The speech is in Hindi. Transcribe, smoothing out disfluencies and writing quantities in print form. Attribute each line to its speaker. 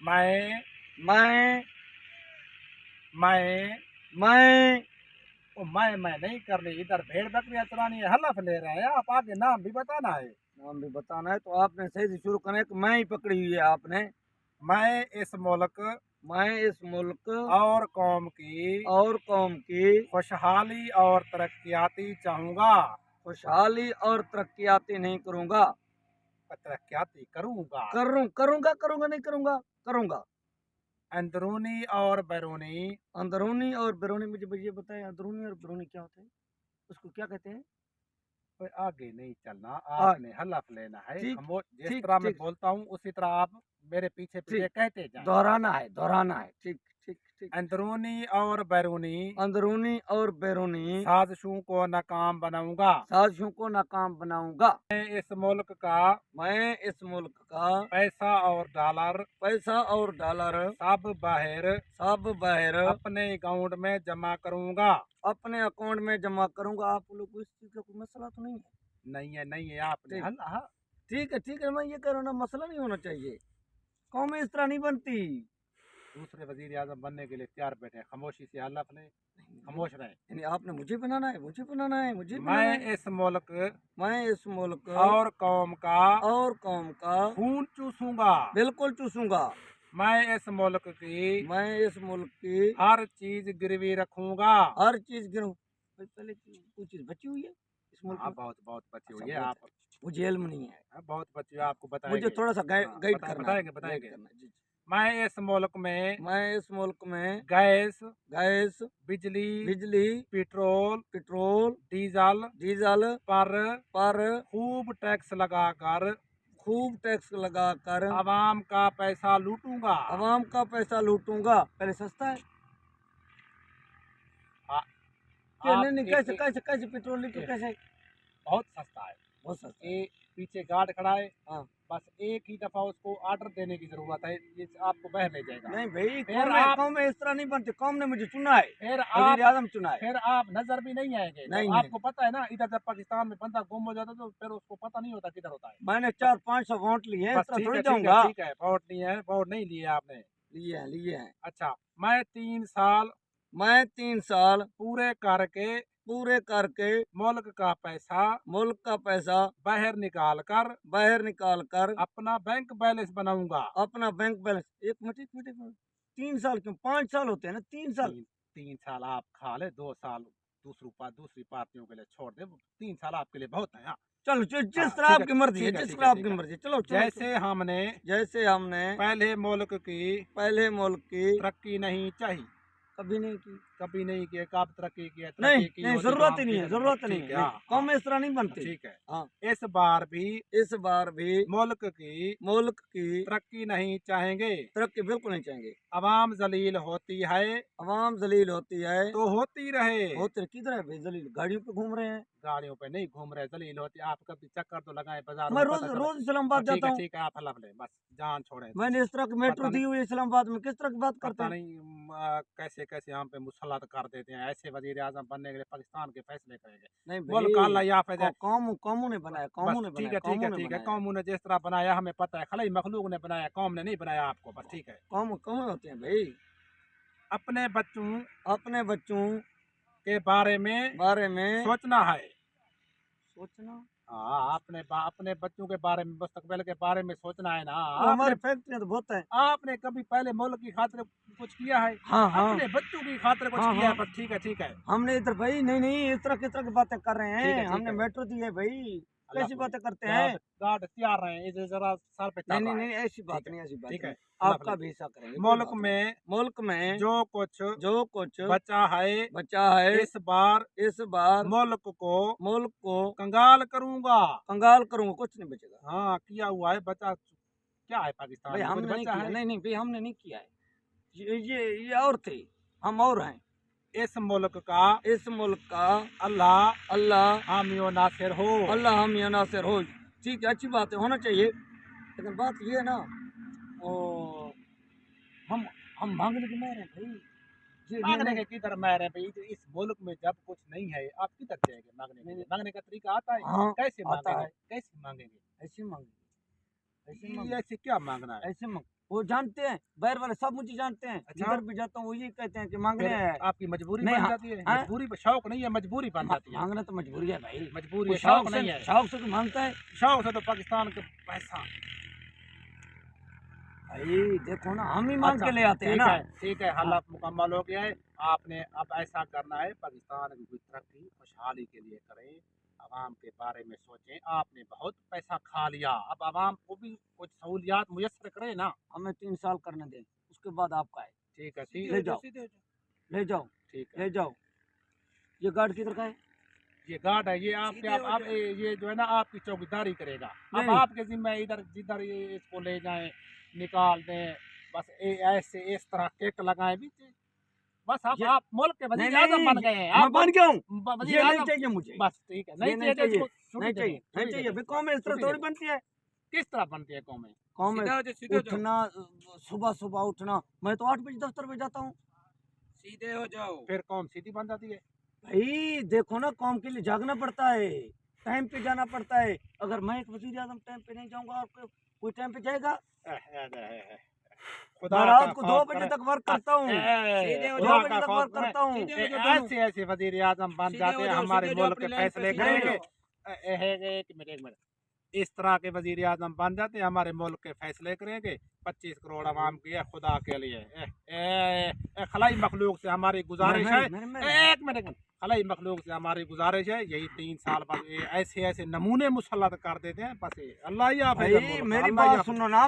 Speaker 1: मैं
Speaker 2: मैं
Speaker 1: मैं
Speaker 2: मैं
Speaker 1: मैं नहीं करनी, इधर भेड़ बकरियां चरानी है, हलफ ले रहे हैं आप, आगे नाम भी बताना है।
Speaker 2: नाम भी बताना है तो आपने सही से शुरू करना है कि मैं ही पकड़ी हुई है आपने।
Speaker 1: मैं इस मुल्क
Speaker 2: मैं इस मुल्क
Speaker 1: और कौम की
Speaker 2: और कौम की
Speaker 1: खुशहाली और तरक्याती चाहूंगा।
Speaker 2: खुशहाली और तरक्याती नहीं करूंगा।
Speaker 1: तरक्याती करूंगा।
Speaker 2: करूंगा करूंगा नहीं करूंगा, करूंगा।
Speaker 1: अंदरूनी और बैरूनी
Speaker 2: अंदरूनी और बैरूनी, मुझे ये बताएं अंदरूनी और बैरूनी क्या होते हैं, उसको क्या कहते हैं?
Speaker 1: कोई आगे नहीं चलना,
Speaker 2: आ,
Speaker 1: आपने हलफ लेना है।
Speaker 2: ठीक
Speaker 1: खामोश, जिस
Speaker 2: ठीक
Speaker 1: तरह मैं
Speaker 2: ठीक
Speaker 1: बोलता हूँ उसी तरह आप मेरे पीछे पीछे
Speaker 2: ठीक,
Speaker 1: कहते जाएं।
Speaker 2: दोहराना है, ठीक ठीक ठीक।
Speaker 1: अंदरूनी और बैरूनी
Speaker 2: अंदरूनी और बैरूनी
Speaker 1: साजिशों को नाकाम बनाऊंगा।
Speaker 2: साजिशों को नाकाम बनाऊंगा।
Speaker 1: मैं इस मुल्क का
Speaker 2: मैं इस मुल्क का
Speaker 1: पैसा और डॉलर
Speaker 2: पैसा और डॉलर
Speaker 1: सब बाहर अपने अकाउंट में जमा करूंगा।
Speaker 2: अपने अकाउंट में जमा करूंगा। आप लोग को इस चीज का कोई मसला तो नहीं है?
Speaker 1: नहीं है, आपने
Speaker 2: ठीक
Speaker 1: हाँ।
Speaker 2: ठीक है, मैं ये कह रहा हूँ ना, मसला नहीं होना चाहिए। कौमें इस तरह नहीं बनती।
Speaker 1: दूसरे वजीर आजम बनने के लिए तैयार बैठे हैं, खामोशी से हलफ लें, खामोश रहें।
Speaker 2: यानी आपने मुझे बनाना है, मुझे बनाना है, मुझे बनाना
Speaker 1: मैं
Speaker 2: है।
Speaker 1: इस मुल्क
Speaker 2: मैं इस मुल्क
Speaker 1: और कौम का
Speaker 2: और कौम का
Speaker 1: खून चूसूंगा।
Speaker 2: बिल्कुल चूसूंगा।
Speaker 1: मैं इस मुल्क की
Speaker 2: मैं इस मुल्क की
Speaker 1: हर चीज गिरवी रखूंगा।
Speaker 2: हर चीज गिरूं। पहले कोई चीज बची हुई है इस मुल्क
Speaker 1: हाँ,
Speaker 2: में?
Speaker 1: बहुत बहुत बची
Speaker 2: अच्छा
Speaker 1: हुई है।
Speaker 2: बहुत
Speaker 1: आप
Speaker 2: है, मुझे इल्म नहीं है।
Speaker 1: बहुत बची हुई है, आपको
Speaker 2: मुझे
Speaker 1: बताएंगे।
Speaker 2: थोड़ा सा
Speaker 1: हाँ,
Speaker 2: गाइड करना है, गाइड
Speaker 1: बताएंगे।
Speaker 2: करना है जी।
Speaker 1: मैं इस मुल्क में
Speaker 2: मैं इस मुल्क में
Speaker 1: गैस,
Speaker 2: गैस,
Speaker 1: बिजली,
Speaker 2: बिजली,
Speaker 1: पेट्रोल,
Speaker 2: पेट्रोल,
Speaker 1: डीजल
Speaker 2: डीजल
Speaker 1: पर
Speaker 2: पर
Speaker 1: खूब टैक्स लगाकर
Speaker 2: खूब टैक्स लगाकर
Speaker 1: आवाम का पैसा लूटूंगा।
Speaker 2: अवाम का पैसा लूटूंगा। पहले सस्ता है
Speaker 1: आ-
Speaker 2: कि
Speaker 1: आप
Speaker 2: नहीं? नहीं, कैसे कैसे कैसे पेट्रोल लीटर कैसे?
Speaker 1: बहुत सस्ता है।
Speaker 2: बहुत सस्ता है।
Speaker 1: ये पीछे गार्ड खड़ा है,
Speaker 2: हाँ,
Speaker 1: बस एक ही दफा उसको ऑर्डर देने की जरूरत है, ये आपको बह ले जाएगा।
Speaker 2: नहीं भाई,
Speaker 1: फिर आप
Speaker 2: कौम में इस तरह नहीं बनती। कौम ने मुझे चुना है,
Speaker 1: फिर
Speaker 2: वजीर
Speaker 1: आप
Speaker 2: आजम चुना है।
Speaker 1: फिर आप नजर भी नहीं आएंगे। जब
Speaker 2: नहीं नहीं,
Speaker 1: आपको पता है ना, इधर जब पाकिस्तान में बंदा गुम हो जाता है तो फिर उसको पता नहीं होता किधर होता है।
Speaker 2: मैंने
Speaker 1: बस
Speaker 2: 400-500 वोट लिए हैं, इस
Speaker 1: बस
Speaker 2: तरह थोड़ी जाऊंगा।
Speaker 1: ठीक है, वोट नहीं है, वोट नहीं लिए आपने।
Speaker 2: लिए हैं।
Speaker 1: अच्छा, मैं 3 साल
Speaker 2: मैं 3 साल
Speaker 1: पूरे करके मुल्क का पैसा बाहर निकाल कर अपना बैंक बैलेंस बनाऊंगा।
Speaker 2: अपना बैंक बैलेंस। एक मिनट। 3 साल क्यों, 5 साल होते हैं ना, 3 साल।
Speaker 1: 3 साल आप खा ले, 2 साल दूसरी पार्टियों के लिए छोड़ दे, 3 साल आपके लिए बहुत है। हाँ,
Speaker 2: चलो
Speaker 1: हाँ,
Speaker 2: जिस तरह
Speaker 1: ठीक है,
Speaker 2: आपकी मर्जी है, जिस तरह आपकी मर्जी। चलो चलो
Speaker 1: जैसे हमने
Speaker 2: जैसे हमने
Speaker 1: पहले मुल्क की
Speaker 2: पहले मुल्क की
Speaker 1: तरक्की नहीं चाहिए,
Speaker 2: कभी नहीं की।
Speaker 1: कभी नहीं किया, कब तरक्की की है,
Speaker 2: नहीं
Speaker 1: तरक्की की
Speaker 2: नहीं,
Speaker 1: होती तो
Speaker 2: जरूरत
Speaker 1: हम
Speaker 2: ही नहीं है,
Speaker 1: किधर।
Speaker 2: जरूरत नहीं
Speaker 1: ठीक
Speaker 2: है,
Speaker 1: है,
Speaker 2: नहीं।
Speaker 1: हाँ
Speaker 2: कौम
Speaker 1: हाँ,
Speaker 2: में इस तरह नहीं बनती।
Speaker 1: ठीक है।
Speaker 2: हाँ,
Speaker 1: इस बार भी
Speaker 2: इस बार भी
Speaker 1: मुल्क की
Speaker 2: मुल्क की
Speaker 1: तरक्की नहीं चाहेंगे।
Speaker 2: तरक्की बिल्कुल नहीं चाहेंगे।
Speaker 1: अवाम जलील होती है
Speaker 2: अवाम जलील होती है
Speaker 1: तो होती रहे।
Speaker 2: होते किधर है भाई जलील? गाड़ियों पे घूम रहे हैं।
Speaker 1: गाड़ियों पे नहीं घूम रहे, जलील होती। आप कभी चक्कर तो लगाए बाजारों
Speaker 2: मैं
Speaker 1: में,
Speaker 2: रोज
Speaker 1: पता चला।
Speaker 2: रोज इस्लामाबाद जाता हूँ।
Speaker 1: ठीक है, आप हलफ ले, बस जान छोड़े।
Speaker 2: मैंने इस तरह की मेट्रो
Speaker 1: पता
Speaker 2: दी
Speaker 1: नहीं,
Speaker 2: हुई है इस्लामाबाद में, किस तरह की बात करते
Speaker 1: पता
Speaker 2: हैं?
Speaker 1: नहीं कैसे कैसे हम पे मुसल्लत कर देते हैं। ऐसे वजीर आजम बनने के लिए पाकिस्तान के फैसले करेंगे।
Speaker 2: नहीं
Speaker 1: मुल्क का
Speaker 2: भाई,
Speaker 1: अल्लाह याफत है।
Speaker 2: कौमों ने बनाया,
Speaker 1: बस
Speaker 2: कौमों ने बनाया, कौमों ने
Speaker 1: ठीक है,
Speaker 2: बनाया।
Speaker 1: कौम ने जिस तरह बनाया हमें पता है, खलाई मखलूक ने बनाया, कौम ने नहीं बनाया आपको। बस ठीक है।
Speaker 2: कौम होते हैं भाई।
Speaker 1: अपने बच्चों
Speaker 2: अपने बच्चों
Speaker 1: के बारे में
Speaker 2: बारे में
Speaker 1: सोचना है।
Speaker 2: सोचना।
Speaker 1: हाँ, अपने बच्चों के बारे में, मुस्तकबिल के बारे में सोचना है ना।
Speaker 2: तो
Speaker 1: आपने
Speaker 2: हमारी फैक्ट्रियां तो बहुत है।
Speaker 1: आपने कभी पहले मुल्क की खातिर कुछ किया है?
Speaker 2: हाँ हाँ
Speaker 1: अपने बच्चों की खातिर कुछ
Speaker 2: हाँ
Speaker 1: किया है?
Speaker 2: हाँ,
Speaker 1: बस ठीक है, ठीक है,
Speaker 2: हमने इधर भाई, नहीं नहीं, किस तरह की बातें कर रहे
Speaker 1: ठीक
Speaker 2: हैं?
Speaker 1: है, ठीक
Speaker 2: हमने
Speaker 1: है।
Speaker 2: मेट्रो दी है भाई,
Speaker 1: अल्लाह
Speaker 2: कैसी
Speaker 1: अपने
Speaker 2: बातें करते हैं?
Speaker 1: गार्ड गार्ड तैयार रहे, इसे जरा सर पे
Speaker 2: नहीं
Speaker 1: चढ़
Speaker 2: नहीं
Speaker 1: रहा है।
Speaker 2: नहीं, ऐसी बात
Speaker 1: ठीक है,
Speaker 2: नहीं, ऐसी बात
Speaker 1: ठीक है,
Speaker 2: नहीं।
Speaker 1: अल्लाह
Speaker 2: आपका
Speaker 1: भले।
Speaker 2: भी हिस्सा करेंगे, कोई
Speaker 1: मुल्क
Speaker 2: बात नहीं।
Speaker 1: में
Speaker 2: मुल्क में
Speaker 1: जो कुछ
Speaker 2: जो कुछ
Speaker 1: बचा है
Speaker 2: बचा है इस बार मुल्क को
Speaker 1: कंगाल करूंगा।
Speaker 2: कंगाल करूंगा, कुछ नहीं बचेगा।
Speaker 1: हाँ, किया हुआ है, बचा क्या है
Speaker 2: भाई
Speaker 1: पाकिस्तान में? कुछ
Speaker 2: हमने नहीं
Speaker 1: बचा
Speaker 2: किया,
Speaker 1: है?
Speaker 2: नहीं नहीं भाई, हमने नहीं किया है। ये और थे, हम और हैं।
Speaker 1: इस मुल्क का
Speaker 2: इस मुल्क का
Speaker 1: अल्लाह
Speaker 2: अल्लाह
Speaker 1: हामी और नासिर हो।
Speaker 2: अल्लाह हम या नासिर हो। ठीक है, अच्छी बात है, होना चाहिए। लेकिन बात ये है ना, ओ, हम हम मांगने के मारे हैं भाई। ये
Speaker 1: मांगने
Speaker 2: नहीं
Speaker 1: के किधर मार है भाई? तो इस मुल्क में जब कुछ नहीं है, आप किधर जाएंगे मांगने के
Speaker 2: नहीं
Speaker 1: लिए?
Speaker 2: नहीं,
Speaker 1: मांगने का तरीका आता है?
Speaker 2: हाँ
Speaker 1: कैसे
Speaker 2: आता
Speaker 1: मांगेंगे?
Speaker 2: है।
Speaker 1: कैसे मांगेंगे?
Speaker 2: ऐसे मांगे, ऐसे
Speaker 1: ये
Speaker 2: मांगे,
Speaker 1: ऐसे क्या मांगना है?
Speaker 2: ऐसे मांग वो जानते हैं, बाहर वाले सब मुझे जानते हैं।
Speaker 1: अच्छा।
Speaker 2: जिधर भी जाता हूँ वो ये कहते हैं कि मांगने
Speaker 1: फिर
Speaker 2: हैं।
Speaker 1: आपकी मजबूरी
Speaker 2: नहीं,
Speaker 1: बन
Speaker 2: हाँ,
Speaker 1: जाती है,
Speaker 2: हाँ।
Speaker 1: मजबूरी शौक नहीं है, मजबूरी बन जाती है।
Speaker 2: मांगना तो मजबूरी है भाई,
Speaker 1: मजबूरी
Speaker 2: कोई
Speaker 1: है, शौक नहीं है।
Speaker 2: शौक से तो मांगता है
Speaker 1: शौक से तो पाकिस्तान का पैसा।
Speaker 2: भाई। देखो ना, हम ही मांग
Speaker 1: अच्छा,
Speaker 2: के ले आते हैं
Speaker 1: ठीक
Speaker 2: ना।
Speaker 1: है, ठीक है, हल अब मुकम्मल हो गया है। आपने अब ऐसा करना है, पाकिस्तान की तरक्की खुशहाली के लिए करें, आवाम के बारे में सोचें। आपने बहुत पैसा खा लिया, अब आवाम को भी कुछ सहूलियात मुयस्सर करें ना।
Speaker 2: हमें 3 साल करने दें, उसके बाद आपका है।
Speaker 1: ठीक है, ठीक
Speaker 2: ले
Speaker 1: है,
Speaker 2: जाओ, ले जाओ,
Speaker 1: ठीक है।
Speaker 2: ले जाओ। ये गार्ड किधर का है?
Speaker 1: ये गार्ड है, ये आपके अब ये जो है ना आपकी चौकीदारी करेगा। अब
Speaker 2: नहीं।
Speaker 1: आपके जिम्मे इधर जिधर ये इसको ले जाएं, निकाल दें, बस ऐसे इस तरह केक लगाएं भी। बस आप मुल्क के वजीर आजम बन गए हैं।
Speaker 2: मैं बन गया हूँ।
Speaker 1: वजीर
Speaker 2: ये नहीं
Speaker 1: आजम।
Speaker 2: चाहिए मुझे,
Speaker 1: बस ठीक है,
Speaker 2: ये
Speaker 1: नहीं
Speaker 2: नहीं
Speaker 1: चाहिए,
Speaker 2: चाहिए, नहीं चाहिए, नहीं चाहिए। भाई कौमें इस तरह थोड़ी बनती है।
Speaker 1: किस तरह बनती है कौमें?
Speaker 2: कौमें उठना, सुबह सुबह उठना, मैं तो 8 बजे दफ्तर में जाता हूँ।
Speaker 1: सीधे हो जाओ, फिर कौम सीधी बन जाती है।
Speaker 2: भाई देखो ना, कौम के लिए जागना पड़ता है, टाइम पे जाना पड़ता है। अगर मैं एक वजीर आजम टाइम पे नहीं जाऊंगा और कोई टाइम पे जाएगा?
Speaker 1: खुदा
Speaker 2: मैं रात
Speaker 1: का
Speaker 2: को
Speaker 1: खौफ
Speaker 2: 2 बजे
Speaker 1: करे।
Speaker 2: तक वर्क करता हूँ, 2 बजे तक वर्क करता हूँ।
Speaker 1: ऐसे ऐसे वजीर आजम बन जाते हैं, हमारे मुल्क के फैसले करेंगे। एक मिनट, इस तरह के वजीर आजम बन जाते हैं, हमारे मुल्क के फैसले करेंगे। 25 करोड़ आवाम की है, खुदा के लिए। खलाई मखलूक से हमारी गुजारिश है, एक मिनट, खलाई मखलूक से हमारी गुजारिश है, यही 3 साल बाद ऐसे ऐसे नमूने मुसल्लत कर देते हैं। बस अल्लाह ही
Speaker 2: भाई मेरी बात सुनो ना।